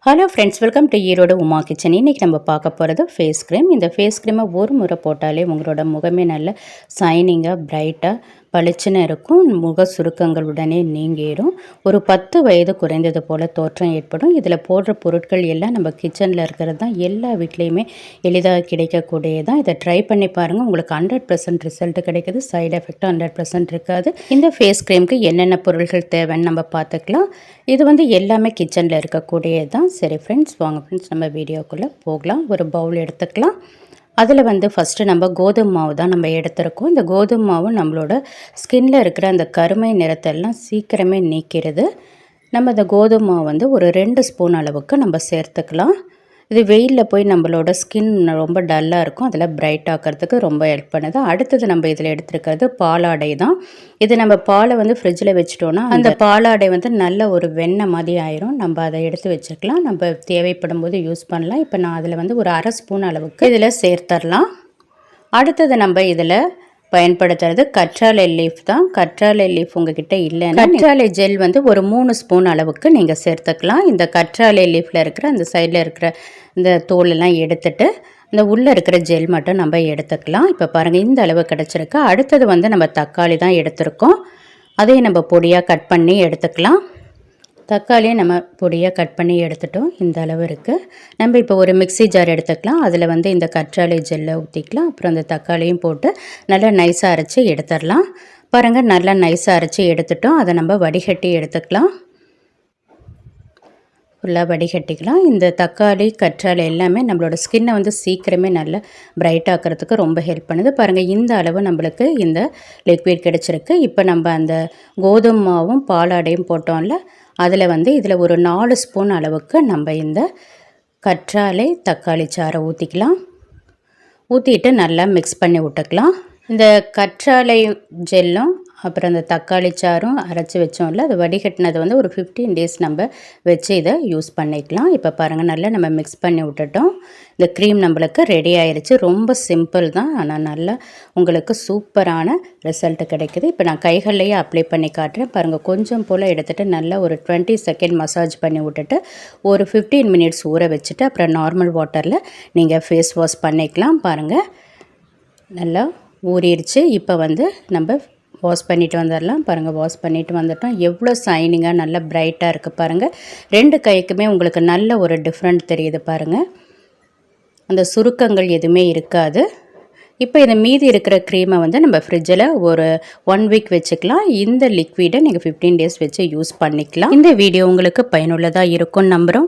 Hello friends, welcome to Erode Uma kitchen. இன்றைக்கி நம்ம பார்க்க போகிறது ஃபேஸ் க்ரீம். இந்த ஃபேஸ் க்ரீமை ஒரு முறை போட்டாலே உங்களோட முகமே நல்ல ஷைனிங்காக பிரைட்டாக பளிச்சுன்னு இருக்கும். முக சுருக்கங்கள் உடனே நீங்கிடும். ஒரு 10 வயது குறைந்தது போல் தோற்றம் ஏற்படும். இதில் போடுற பொருட்கள் எல்லாம் நம்ம கிச்சனில் இருக்கிறது தான். எல்லா வீட்லேயுமே எளிதாக கிடைக்கக்கூடியதான். இதை ட்ரை பண்ணி பாருங்கள். உங்களுக்கு 100% ரிசல்ட் கிடைக்குது. சைடு எஃபெக்டும் 100% இருக்காது. இந்த ஃபேஸ் க்ரீமுக்கு என்னென்ன பொருட்கள் தேவைன்னு நம்ம பார்த்துக்கலாம். இது எல்லாமே கிச்சனில் இருக்கக்கூடியது தான். சரி ஃப்ரெண்ட்ஸ், வாங்க ஃப்ரெண்ட்ஸ் நம்ம வீடியோக்குள்ளே போகலாம். ஒரு பவுல் எடுத்துக்கலாம். அதில் ஃபஸ்ட்டு நம்ம கோதுமை மாவு தான் நம்ம எடுத்துருக்கோம். இந்த கோதுமை மாவு நம்மளோட ஸ்கின்னில் இருக்கிற அந்த கருமை நிறத்தெல்லாம் சீக்கிரமே நீக்கிறது. நம்ம இந்த கோதுமை மாவு ஒரு 2 ஸ்பூன் அளவுக்கு நம்ம சேர்த்துக்கலாம். இது வெயிலில் போய் நம்மளோட ஸ்கின் ரொம்ப டல்லாக இருக்கும், அதில் பிரைட் ஆக்கிறதுக்கு ரொம்ப ஹெல்ப் பண்ணுது. அடுத்தது நம்ம இதில் எடுத்துருக்கிறது பாலாடை தான். இது நம்ம பாலை ஃப்ரிட்ஜில் வச்சிட்டோன்னா அந்த பாலாடை நல்ல ஒரு வெண்ணெய் மாதிரி ஆயிரும். நம்ம அதை எடுத்து வச்சுக்கலாம். நம்ம தேவைப்படும் போது யூஸ் பண்ணலாம். இப்போ நான் அதில் ஒரு 1/2 ஸ்பூன் அளவுக்கு இதில் சேர்த்துடலாம். அடுத்தது நம்ம இதில் பயன்படுத்துறது கற்றாழை லீஃப் தான். கற்றாழை லீஃப் உங்ககிட்ட இல்லைன்னா கற்றாழை ஜெல் ஒரு 3 ஸ்பூன் அளவுக்கு நீங்கள் சேர்த்துக்கலாம். இந்த கற்றாழை லீஃபில் இருக்கிற அந்த சைடில் இருக்கிற இந்த தோலெல்லாம் எடுத்துட்டு இந்த உள்ளே இருக்கிற ஜெல் மட்டும் நம்ம எடுத்துக்கலாம். இப்போ பாருங்கள், இந்த அளவு கிடச்சிருக்கு. அடுத்தது நம்ம தக்காளி தான் எடுத்திருக்கோம். அதையும் நம்ம பொடியாக கட் பண்ணி எடுத்துக்கலாம். தக்காளியை நம்ம பொடியாக கட் பண்ணி எடுத்துட்டோம். இந்த அளவு இருக்குது. நம்ம இப்போ ஒரு மிக்ஸி ஜார் எடுத்துக்கலாம். அதில் இந்த கற்றாழை ஜெல்லை ஊற்றிக்கலாம். அப்புறம் அந்த தக்காளியும் போட்டு நல்லா நைஸாக அரைச்சி எடுத்துடலாம். பாருங்கள், நல்லா நைஸாக அரைச்சி எடுத்துட்டோம். அதை நம்ம வடிகட்டி எடுத்துக்கலாம். ஃபுல்லாக வடிகட்டிக்கலாம். இந்த தக்காளி கற்றாழை எல்லாமே நம்மளோட ஸ்கின்னை சீக்கிரமே நல்லா பிரைட் ஆக்கிறதுக்கு ரொம்ப ஹெல்ப் பண்ணுது. பாருங்கள், இந்த அளவு நம்மளுக்கு இந்த லிக்விட் கிடச்சிருக்கு. இப்போ நம்ம அந்த கோதுமை மாவும் பாலாடையும் போட்டோம்ல, அதில் இதில் ஒரு 4 ஸ்பூன் அளவுக்கு நம்ம இந்த கற்றாழை தக்காளி சாறை ஊற்றிக்கலாம். ஊற்றிட்டு நல்லா மிக்ஸ் பண்ணி விட்டுக்கலாம். இந்த கற்றாழை ஜெல்லும் அப்புறம் அந்த தக்காளி சாரும் அரைச்சி வச்சோம்ல, அது வடிகட்டினது ஒரு 15 டேஸ் நம்ம வச்சு இதை யூஸ் பண்ணிக்கலாம். இப்போ பாருங்கள், நல்லா நம்ம மிக்ஸ் பண்ணி விட்டுட்டோம். இந்த க்ரீம் நம்மளுக்கு ரெடி ஆயிடுச்சு. ரொம்ப சிம்பிள் தான், ஆனால் நல்லா உங்களுக்கு சூப்பரான ரிசல்ட் கிடைக்குது. இப்போ நான் கைகள்லேயே அப்ளை பண்ணி காட்டுறேன். பாருங்கள், கொஞ்சம் போல் எடுத்துகிட்டு நல்லா ஒரு 20 செகண்ட் மசாஜ் பண்ணி விட்டுட்டு ஒரு 15 மினிட்ஸ் ஊற வச்சுட்டு அப்புறம் நார்மல் வாட்டரில் நீங்கள் ஃபேஸ் வாஷ் பண்ணிக்கலாம். பாருங்கள், நல்லா ஊறிடுச்சு. இப்போ நம்ம வாஷ் பண்ணிவிட்டு வந்துடலாம். பாருங்கள், வாஷ் பண்ணிவிட்டு வந்துட்டோம். எவ்வளோ ஷைனிங்காக நல்லா பிரைட்டாக இருக்குது பாருங்கள். 2 கைக்குமே உங்களுக்கு நல்ல ஒரு டிஃப்ரெண்ட் தெரியுது பாருங்கள். அந்த சுருக்கங்கள் எதுவுமே இருக்காது. இப்போ இந்த மீதி இருக்கிற க்ரீமை நம்ம ஃப்ரிட்ஜில் ஒரு 1 வீக் வச்சுக்கலாம். இந்த லிக்விடை நீங்கள் 15 டேஸ் வச்சு யூஸ் பண்ணிக்கலாம். இந்த வீடியோ உங்களுக்கு பயனுள்ளதாக இருக்கும்னு நம்புகிறோம்.